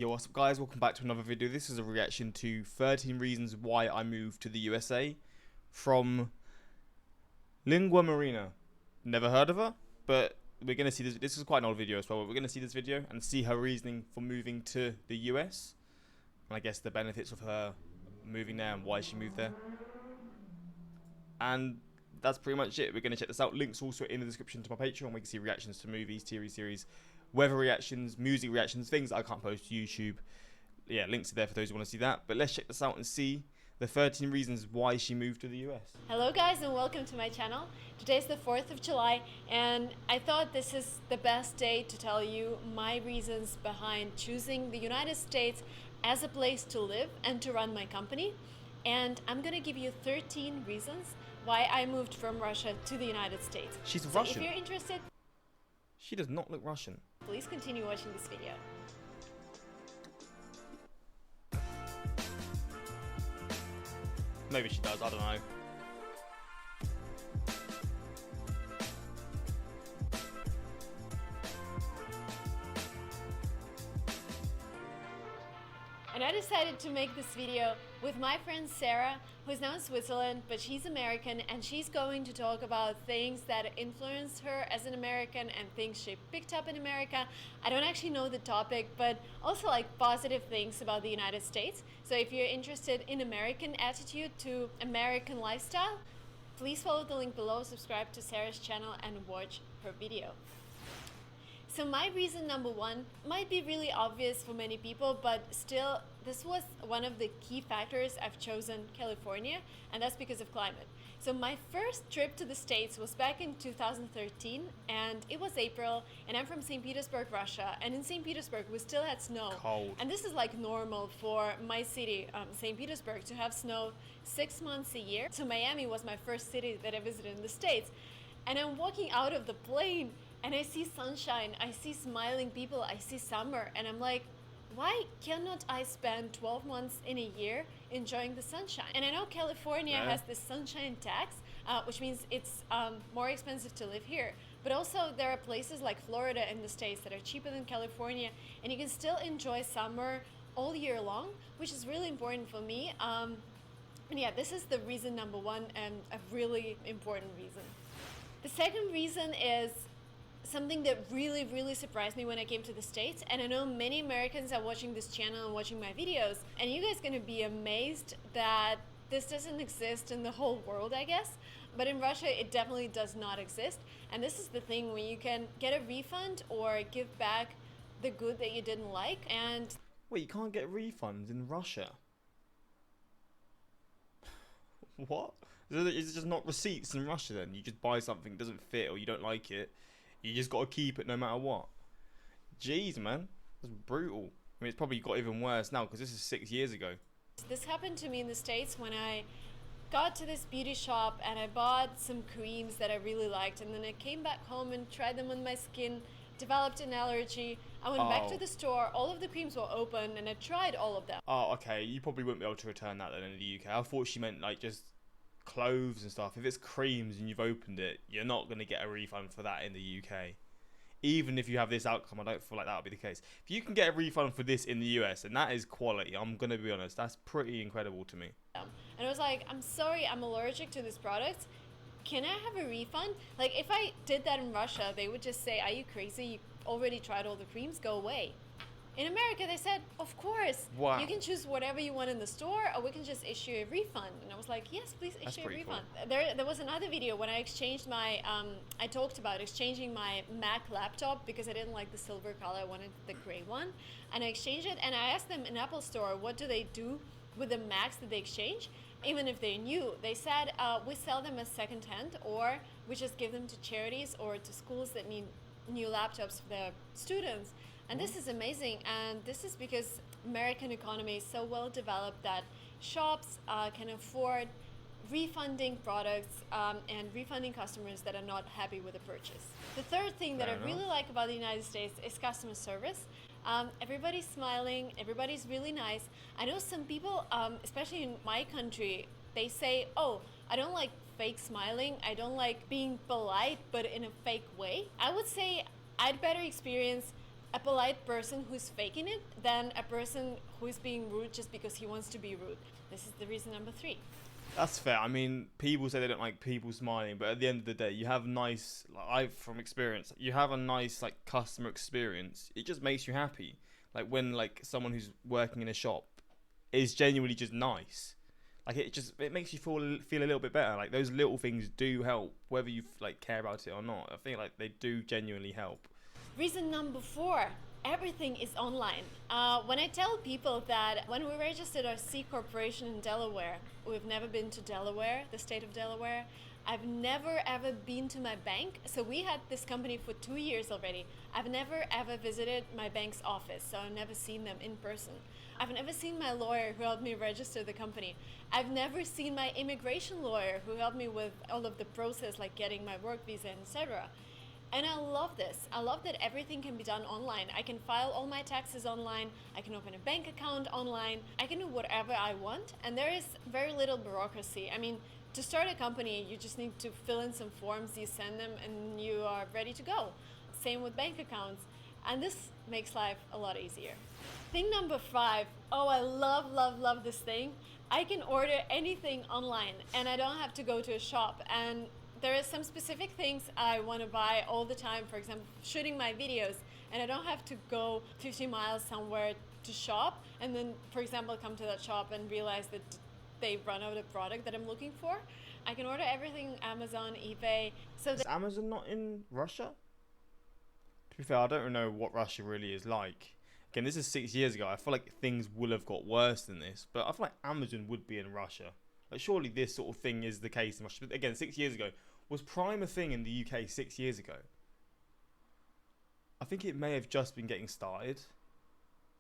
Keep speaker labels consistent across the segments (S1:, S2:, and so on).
S1: Yo, what's up guys, welcome back to another video. This is a reaction to 13 reasons why I moved to the USA from Lingua Marina. Never heard of her, but we're going to see this. This is quite an old video as well, but we're going to see this video and see her reasoning for moving to the US. And I guess the benefits of her moving there and why she moved there. And that's pretty much it. We're going to check this out. Links also in the description to my Patreon. We can see reactions to movies, TV series, weather reactions, music reactions, things I can't post to YouTube. Yeah, links are there for those who want to see that. But let's check this out and see the 13 reasons why she moved to the US.
S2: Hello guys and welcome to my channel. Today's the 4th of July and I thought this is the best day to tell you my reasons behind choosing the United States as a place to live and to run my company. And I'm gonna give you 13 reasons why I moved from Russia to the United States.
S1: She's
S2: so
S1: Russian.
S2: If you're interested,
S1: She does not look Russian.
S2: please continue watching this video.
S1: Maybe she does, I don't know.
S2: And I decided to make this video with my friend Sarah, who's now in Switzerland, but she's American, and she's going to talk about things that influenced her as an American and things she picked up in America. I don't actually know the topic, but also like positive things about the United States. So if you're interested in American attitude to American lifestyle, please follow the link below, subscribe to Sarah's channel and watch her video. So my reason number one might be really obvious for many people, but still this was one of the key factors I've chosen California, and that's because of climate. So my first trip to the States was back in 2013 and it was April and I'm from St. Petersburg, Russia, and in St. Petersburg we still had snow.
S1: Cold.
S2: And this is like normal for my city, St. Petersburg, to have snow 6 months a year. So Miami was my first city that I visited in the States, and I'm walking out of the plane and I see sunshine, I see smiling people, I see summer, and I'm like, why cannot I spend 12 months in a year enjoying the sunshine? And I know California has this sunshine tax, which means it's more expensive to live here. But also there are places like Florida in the States that are cheaper than California, and you can still enjoy summer all year long, which is really important for me. And yeah, this is the reason number one, and a really important reason. The second reason is something that really surprised me when I came to the States, and I know many Americans are watching this channel and watching my videos, and you guys are gonna be amazed that this doesn't exist in the whole world, I guess, but in Russia it definitely does not exist. And this is the thing when you can get a refund or give back the good that you didn't like. And
S1: Wait, you can't get refunds in Russia? What? Is it just not receipts in Russia then? You just buy something, doesn't fit, or you don't like it, you just got to keep it no matter what. Jeez, man. That's brutal. I mean, it's probably got even worse now because this is 6 years ago.
S2: this happened to me in the States when I got to this beauty shop and I bought some creams that I really liked, and then I came back home and tried them on my skin, developed an allergy. I went back to the store, all of the creams were open, and I tried all of them.
S1: Oh, okay. You probably wouldn't be able to return that then in the UK. I thought she meant like just clothes and stuff. If it's creams and you've opened it, you're not going to get a refund for that in the UK. Even if you have this outcome, I don't feel like that would be the case. If you can get a refund for this in the US, and that is quality, I'm going to be honest, that's pretty incredible to me.
S2: And I was like, I'm sorry, I'm allergic to this product. Can I have a refund? Like, if I did that in Russia, they would just say, are you crazy? You already tried all the creams, go away. In America, they said, of course,
S1: Wow.
S2: you can choose whatever you want in the store, or we can just issue a refund. And I was like, yes, please issue a refund.
S1: Cool.
S2: There was another video when I exchanged my, I talked about exchanging my Mac laptop because I didn't like the silver color, I wanted the gray one. And I exchanged it, and I asked them in Apple Store, what do they do with the Macs that they exchange? Even if they're new, they said, we sell them as secondhand, or we just give them to charities or to schools that need new laptops for their students. And this is amazing, and this is because American economy is so well developed that shops can afford refunding products and refunding customers that are not happy with the purchase. The third thing that I really like about the United States is customer service. Everybody's smiling, everybody's really nice. I know some people, especially in my country, they say, oh, I don't like fake smiling, I don't like being polite but in a fake way. I would say I'd better experience a polite person who's faking it than a person who is being rude just because he wants to be rude. This is the reason number 3.
S1: That's fair. I mean, people say they don't like people smiling, but at the end of the day, you have nice. Like, from experience, you have a nice like customer experience. It just makes you happy. Like when like someone who's working in a shop is genuinely just nice. Like it makes you feel a little bit better. Like those little things do help, whether you like care about it or not. I think like they do genuinely help.
S2: Reason number 4, everything is online. When I tell people that when we registered our C corporation in Delaware, we've never been to Delaware, the state of Delaware. I've never ever been to my bank. So we had this company for 2 years already. I've never ever visited my bank's office, so I've never seen them in person. I've never seen my lawyer who helped me register the company. I've never seen my immigration lawyer who helped me with all of the process, like getting my work visa, etc. And I love this. I love that everything can be done online. I can file all my taxes online. I can open a bank account online. I can do whatever I want. And there is very little bureaucracy. I mean, to start a company, you just need to fill in some forms, you send them, and you are ready to go. Same with bank accounts. And this makes life a lot easier. Thing number 5. Oh, I love this thing. I can order anything online and I don't have to go to a shop. And there are some specific things I want to buy all the time, for example, shooting my videos, and I don't have to go 50 miles somewhere to shop and then, for example, come to that shop and realize that they run out of product that I'm looking for. I can order everything Amazon, eBay. So
S1: Is Amazon not in Russia? To be fair, I don't know what Russia really is like. Again, this is 6 years ago. I feel like things will have got worse than this, but I feel like Amazon would be in Russia. Like, surely this sort of thing is the case in Russia. But again, 6 years ago. Was Prime a thing in the UK 6 years ago? I think it may have just been getting started.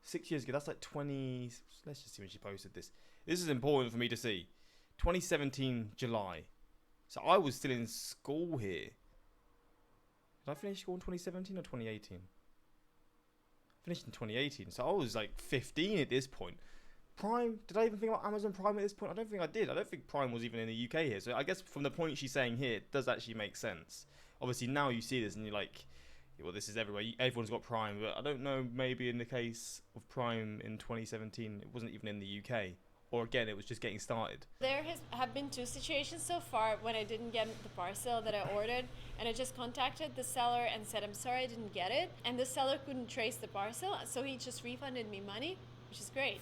S1: 6 years ago, that's like 20... Let's just see when she posted this. This is important for me to see. 2017 July. So I was still in school here. Did I finish school in 2017 or 2018? I finished in 2018, so I was like 15 at this point. Prime, did I even think about Amazon Prime at this point? I don't think I did. I don't think Prime was even in the UK here. So I guess from the point she's saying here, it does actually make sense. Obviously now you see this and you're like, well, this is everywhere. Everyone's got Prime, but I don't know, maybe in the case of Prime in 2017, it wasn't even in the UK. Or again, it was just getting started.
S2: There have been 2 situations so far when I didn't get the parcel that I ordered, and I just contacted the seller and said, I'm sorry I didn't get it. And the seller couldn't trace the parcel, so he just refunded me money, which is great.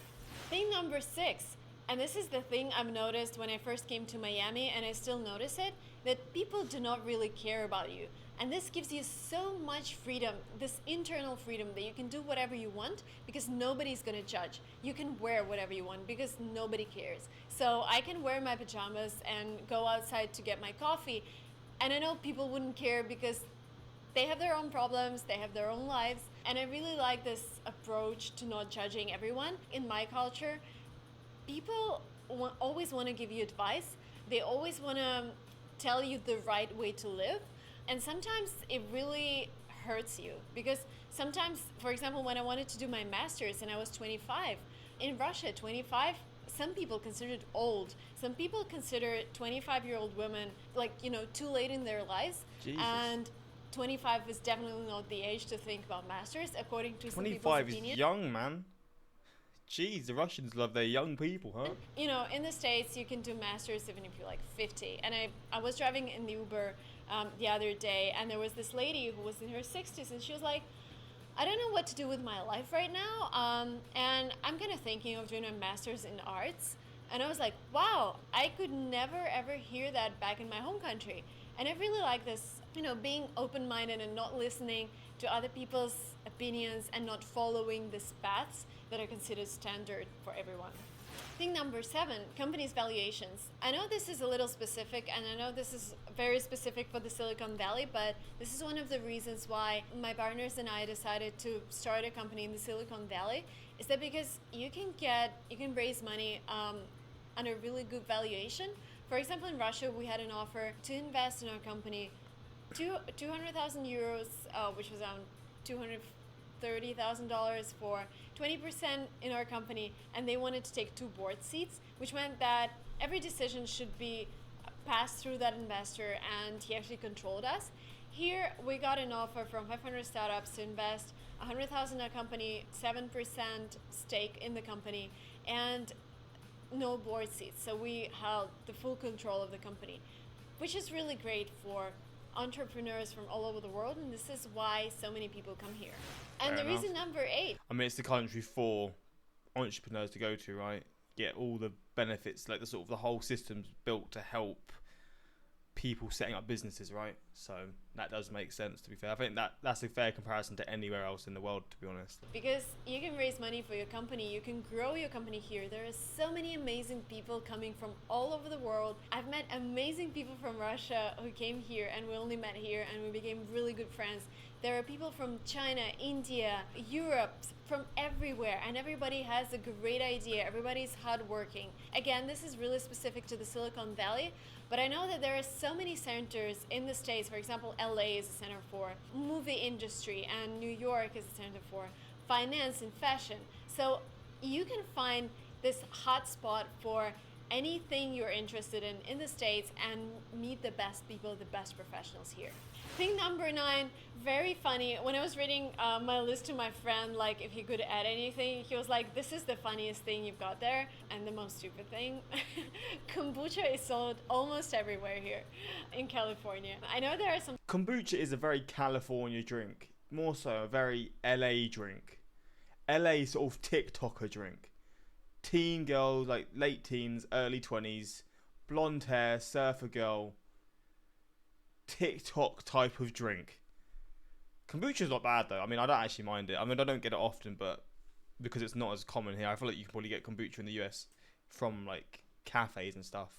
S2: Thing number 6, and this is the thing I've noticed when I first came to Miami, and I still notice it, that people do not really care about you. And this gives you so much freedom, this internal freedom that you can do whatever you want because nobody's gonna judge. You can wear whatever you want because nobody cares. So I can wear my pajamas and go outside to get my coffee, and I know people wouldn't care because they have their own problems, they have their own lives, and I really like this approach to not judging everyone. In my culture, people always want to give you advice. They always want to tell you the right way to live, and sometimes it really hurts you because sometimes, for example, when I wanted to do my master's and I was 25, in Russia, 25, some people consider it old. Some people consider 25-year-old women like, too late in their lives.
S1: Jesus.
S2: And 25 is definitely not the age to think about masters, according to some people's
S1: 25
S2: opinion.
S1: is young, man. Jeez, the Russians love their young people, huh?
S2: In the States, you can do masters even if you're like 50. And I was driving in the Uber the other day, and there was this lady who was in her 60s, and she was like, I don't know what to do with my life right now, and I'm kind of thinking of doing a master's in arts. And I was like, wow, I could never ever hear that back in my home country. And I really like this, being open-minded and not listening to other people's opinions and not following these paths that are considered standard for everyone. Thing number 7, companies' valuations. I know this is a little specific, and I know this is very specific for the Silicon Valley, but this is one of the reasons why my partners and I decided to start a company in the Silicon Valley, is that because you can raise money on a really good valuation. For example, in Russia, we had an offer to invest in our company 200,000 euros, which was around $230,000 for 20% in our company, and they wanted to take 2 board seats, which meant that every decision should be passed through that investor, and he actually controlled us. Here we got an offer from 500 startups to invest 100,000 in a company, 7% stake in the company, and no board seats. So we held the full control of the company, which is really great for entrepreneurs from all over the world, and this is why so many people come here. And
S1: Fair
S2: the
S1: enough.
S2: reason number 8.
S1: I mean, it's the country for entrepreneurs to go to, right? Get all the benefits, like the sort of the whole system's built to help people setting up businesses, right? So that does make sense, to be fair. I think that's a fair comparison to anywhere else in the world, to be honest.
S2: Because you can raise money for your company, you can grow your company here. There are so many amazing people coming from all over the world. I've met amazing people from Russia who came here, and we only met here and we became really good friends. There are people from China, India, Europe, from everywhere, and everybody has a great idea. Everybody's hardworking. Again, this is really specific to the Silicon Valley, but I know that there are so many centers in the States. For example, LA is a center for movie industry, and New York is a center for finance and fashion. So you can find this hotspot for anything you're interested in the States, and meet the best people, the best professionals here. Thing number 9, very funny. When I was reading my list to my friend, like if he could add anything, he was like, this is the funniest thing you've got there. And the most stupid thing, kombucha is sold almost everywhere here in California. I know there are some...
S1: Kombucha is a very California drink, more so a very LA drink. LA sort of TikToker drink. Teen girls, like late teens, early 20s, blonde hair, surfer girl, TikTok type of drink. Kombucha's not bad though. I mean, I don't actually mind it. I mean, I don't get it often, but because it's not as common here, I feel like you can probably get kombucha in the US from like cafes and stuff.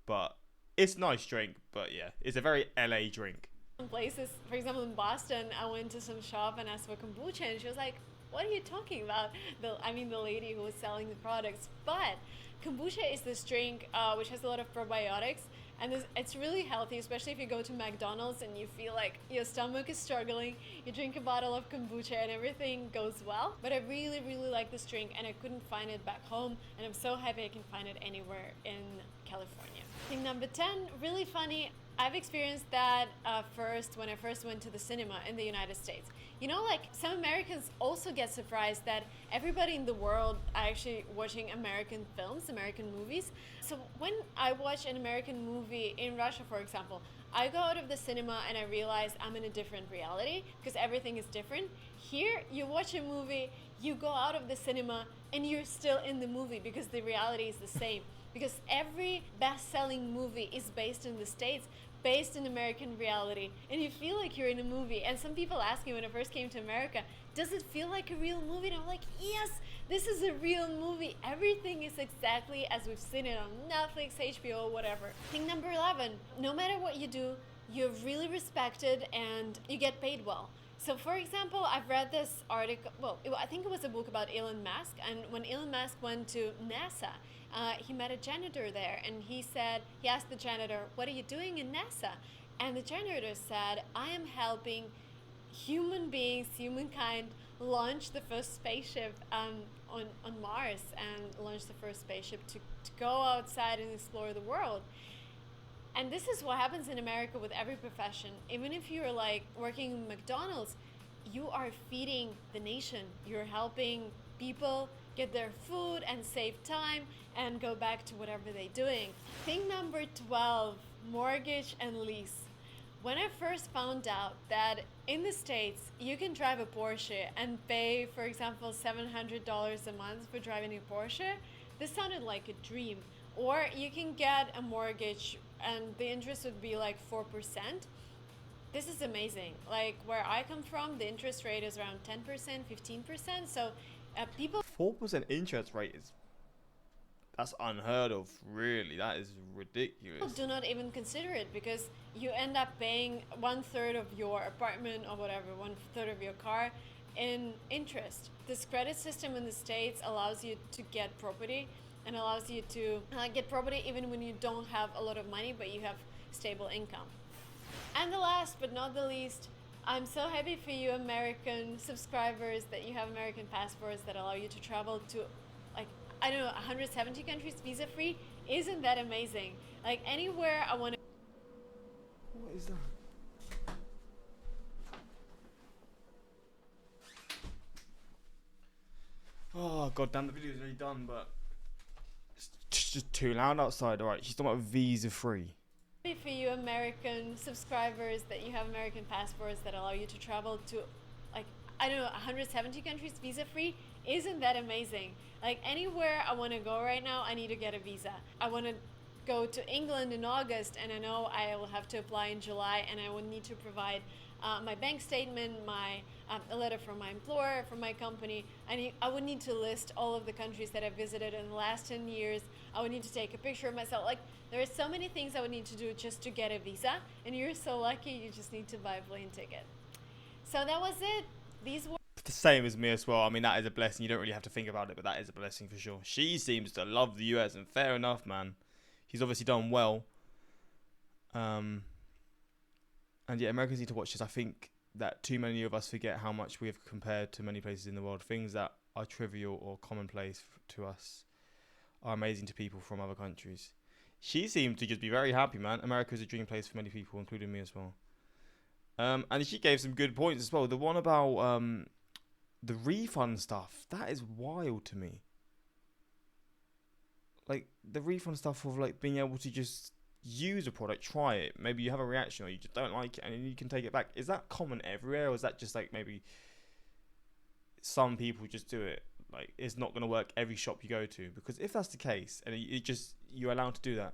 S1: But it's a nice drink, but yeah, it's a very LA drink.
S2: places, for example, in Boston, I went to some shop and asked for kombucha, and she was like, what are you talking about? The lady who was selling the products. But kombucha is this drink which has a lot of probiotics, and it's really healthy, especially if you go to McDonald's and you feel like your stomach is struggling. You drink a bottle of kombucha and everything goes well. But I really, really like this drink, and I couldn't find it back home, and I'm so happy I can find it anywhere in California. Thing number 10, really funny. I've experienced that when I first went to the cinema in the United States. You know, like some Americans also get surprised that everybody in the world are actually watching American films, American movies. So when I watch an American movie in Russia, for example, I go out of the cinema and I realize I'm in a different reality because everything is different. Here, you watch a movie, you go out of the cinema and you're still in the movie because the reality is the same. Because every best-selling movie is based in the States, based in American reality, and you feel like you're in a movie. And some people ask me when I first came to America, does it feel like a real movie? And I'm like, yes, this is a real movie. Everything is exactly as we've seen it on Netflix, HBO, whatever. Thing number 11, no matter what you do, you're really respected and you get paid well. So for example, I've read this article, I think it was a book about Elon Musk, and when Elon Musk went to NASA, he met a janitor there, and he asked the janitor, what are you doing in NASA? And the janitor said, I am helping human beings, humankind, launch the first spaceship on Mars, and launch the first spaceship to go outside and explore the world. And this is what happens in America with every profession. Even if you're like working in McDonald's, you are feeding the nation. You're helping people get their food and save time and go back to whatever they're doing. Thing number 12, mortgage and lease. When I first found out that in the States you can drive a Porsche and pay, for example, $700 a month for driving a Porsche, this sounded like a dream. Or you can get a mortgage and the interest would be like 4%. This is amazing. Like where I come from, the interest rate is around 10%, 15%. So people...
S1: 4% interest rate that's unheard of, really. That is ridiculous.
S2: People do not even consider it because you end up paying 1/3 of your apartment or whatever, 1/3 of your car in interest. This credit system in the States allows you to get property and allows you to get property even when you don't have a lot of money but you have stable income. And the last but not the least, I'm so happy for you American subscribers that you have American passports that allow you to travel to, like, I don't know, 170 countries visa free. Isn't that amazing? Like anywhere I want to...
S1: What is that? god damn, the video's already done, but it's just too loud outside. Alright, she's talking about visa free.
S2: For you American subscribers that you have American passports that allow you to travel to, like, I don't know, 170 countries visa free. Isn't that amazing? Like, anywhere I want to go right now, I need to get a visa. I want to go to England in August, and I know I will have to apply in July, and I will need to provide my bank statement, a letter from my employer, from my company. I would need to list all of the countries that I visited in the last 10 years. I would need to take a picture of myself. Like, there are so many things I would need to do just to get a visa, and you're so lucky you just need to buy a plane ticket. So that was it. These were
S1: The same as me as well. I mean, that is a blessing. You don't really have to think about it, but that is a blessing for sure. She seems to love the US, and fair enough, man. He's obviously done well. And yeah, Americans need to watch this. I think that too many of us forget how much we have compared to many places in the world. Things that are trivial or commonplace to us are amazing to people from other countries. She seemed to just be very happy, man. America is a dream place for many people, including me as well. And she gave some good points as well. The one about the refund stuff, that is wild to me. Like, the refund stuff of, like, being able to just use a product, try it, maybe you have a reaction or you just don't like it and you can take it back. Is that common everywhere, or is that just like maybe some people just do it? Like, it's not going to work every shop you go to? Because if that's the case and you're allowed to do that,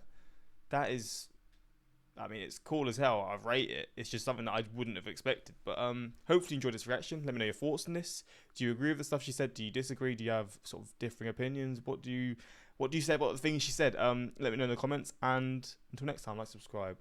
S1: that is, I mean, it's cool as hell. I rate it. It's just something that I wouldn't have expected. But hopefully you enjoyed this reaction. Let me know your thoughts on this. Do you agree with the stuff she said? Do you disagree? Do you have sort of differing opinions? What do you say about the things she said? Let me know in the comments. And until next time, like, subscribe.